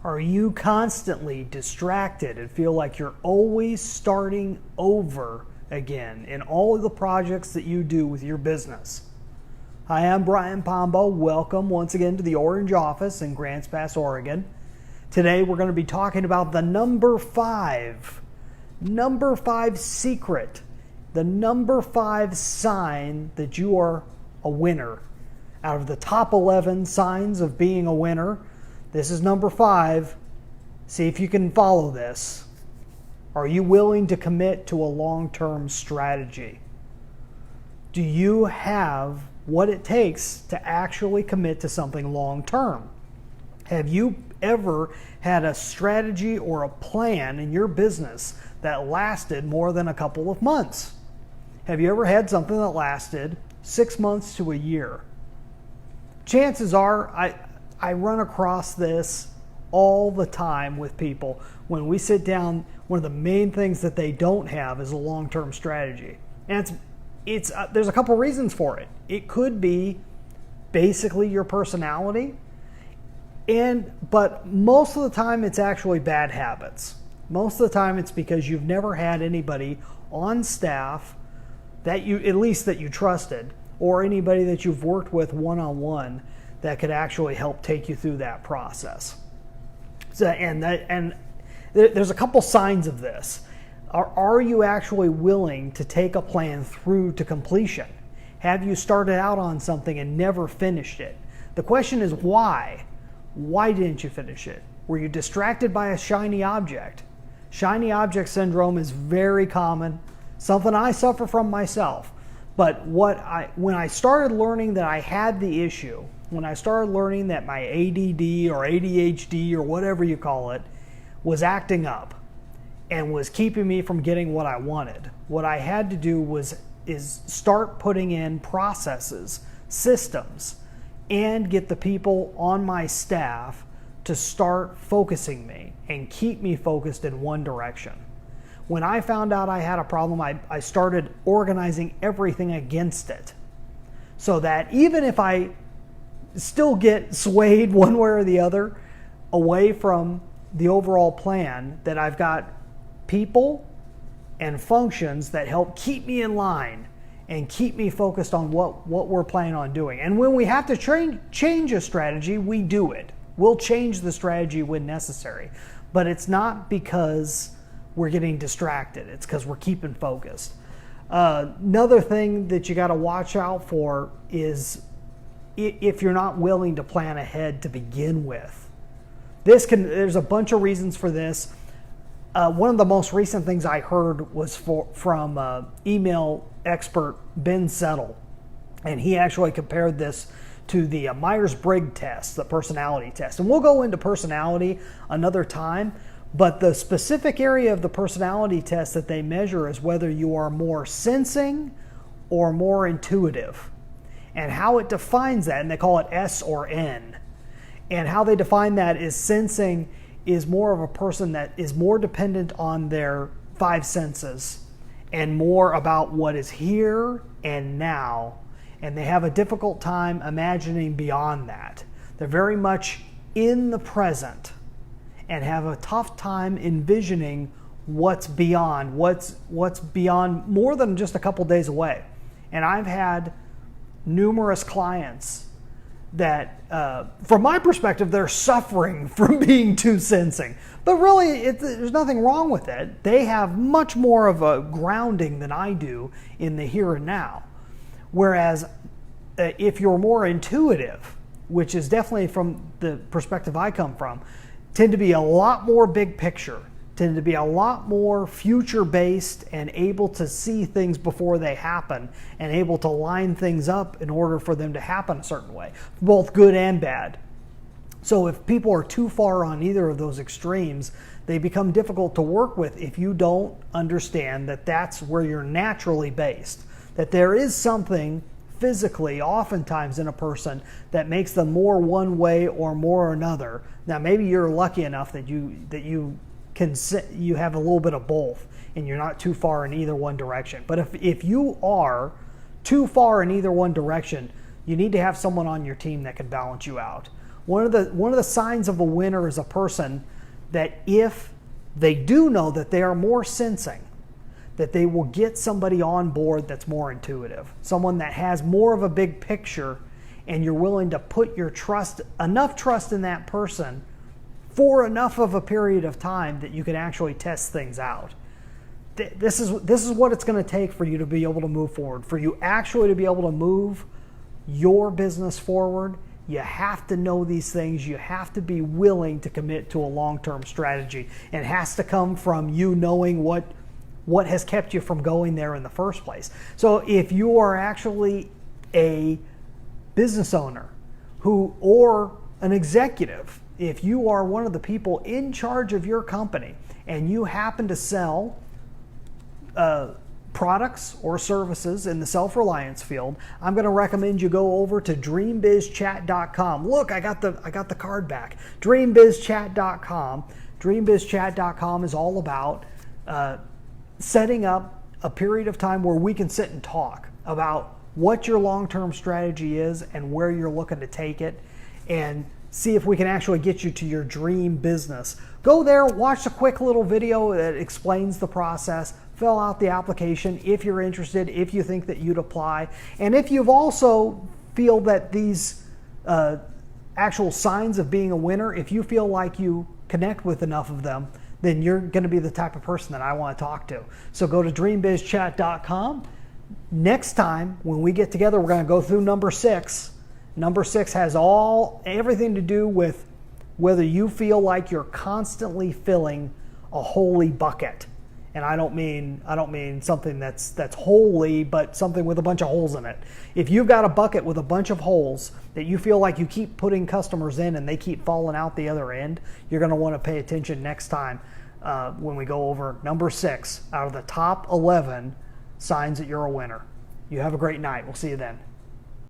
Are you constantly distracted and feel like you're always starting over again in all of the projects that you do with your business? Hi, I'm Brian Pombo. Welcome once again to the Orange office in Grants Pass, Oregon. Today we're going to be talking about the number five secret, the number 5 sign that you are a winner. Out of the top 11 signs of being a winner, this is number 5. See if you can follow this. Are you willing to commit to a long-term strategy? Do you have what it takes to actually commit to something long-term? Have you ever had a strategy or a plan in your business that lasted more than a couple of months? Have you ever had something that lasted 6 months to a year? Chances are, I run across this all the time with people. When we sit down, one of the main things that they don't have is a long-term strategy. And there's a couple reasons for it. It could be basically your personality, but most of the time it's actually bad habits. Most of the time it's because you've never had anybody on staff that you trusted, or anybody that you've worked with one-on-one that could actually help take you through that process. So, and there's a couple signs of this. Are you actually willing to take a plan through to completion? Have you started out on something and never finished it? The question is why? Why didn't you finish it? Were you distracted by a shiny object? Shiny object syndrome is very common, something I suffer from myself. But when I started learning that I had the issue, when I started learning that my ADD or ADHD or whatever you call it was acting up and was keeping me from getting what I wanted, what I had to do is start putting in processes, systems, and get the people on my staff to start focusing me and keep me focused in one direction. When I found out I had a problem, I started organizing everything against it, so that even if I still get swayed one way or the other away from the overall plan, that I've got people and functions that help keep me in line and keep me focused on what we're planning on doing. And when we have to change a strategy, we do it. We'll change the strategy when necessary. But it's not because we're getting distracted. It's because we're keeping focused. Another thing that you got to watch out for is if you're not willing to plan ahead to begin with. There's a bunch of reasons for this. One of the most recent things I heard was from email expert Ben Settle, and he actually compared this to the Myers-Briggs test, the personality test. And we'll go into personality another time, but the specific area of the personality test that they measure is whether you are more sensing or more intuitive. And how it defines that, and they call it S or N. And how they define that is sensing is more of a person that is more dependent on their 5 senses and more about what is here and now. And they have a difficult time imagining beyond that. They're very much in the present and have a tough time envisioning what's beyond more than just a couple days away. And I've had numerous clients that, from my perspective, they're suffering from being too sensing. But really, there's nothing wrong with it. They have much more of a grounding than I do in the here and now. Whereas if you're more intuitive, which is definitely from the perspective I come from, tend to be a lot more big picture, tend to be a lot more future-based and able to see things before they happen and able to line things up in order for them to happen a certain way, both good and bad. So if people are too far on either of those extremes, they become difficult to work with if you don't understand that that's where you're naturally based, that there is something physically oftentimes in a person that makes them more one way or more another. Now maybe you're lucky enough that you have a little bit of both and you're not too far in either one direction. But if you are too far in either one direction, you need to have someone on your team that can balance you out. One of the signs of a winner is a person that if they do know that they are more sensing, that they will get somebody on board that's more intuitive, someone that has more of a big picture, and you're willing to put your trust, enough trust in that person for enough of a period of time that you can actually test things out. This is what it's going to take for you to be able to move forward. For you actually to be able to move your business forward, you have to know these things. You have to be willing to commit to a long-term strategy. And it has to come from you knowing what has kept you from going there in the first place. So if you are actually a business owner or an executive, if you are one of the people in charge of your company and you happen to sell products or services in the self-reliance field, I'm going to recommend you go over to dreambizchat.com. Look, I got the card back. Dreambizchat.com. Dreambizchat.com is all about setting up a period of time where we can sit and talk about what your long-term strategy is and where you're looking to take it, and see if we can actually get you to your dream business. Go there, watch a quick little video that explains the process, fill out the application if you're interested, if you think that you'd apply. And if you've also feel that these actual signs of being a winner, if you feel like you connect with enough of them, then you're going to be the type of person that I want to talk to. So go to dreambizchat.com. Next time when we get together, we're going to go through number 6. Number 6 has everything to do with whether you feel like you're constantly filling a holy bucket. And I don't mean something that's holy, but something with a bunch of holes in it. If you've got a bucket with a bunch of holes that you feel like you keep putting customers in and they keep falling out the other end, you're going to want to pay attention next time when we go over number 6 out of the top 11 signs that you're a winner. You have a great night. We'll see you then.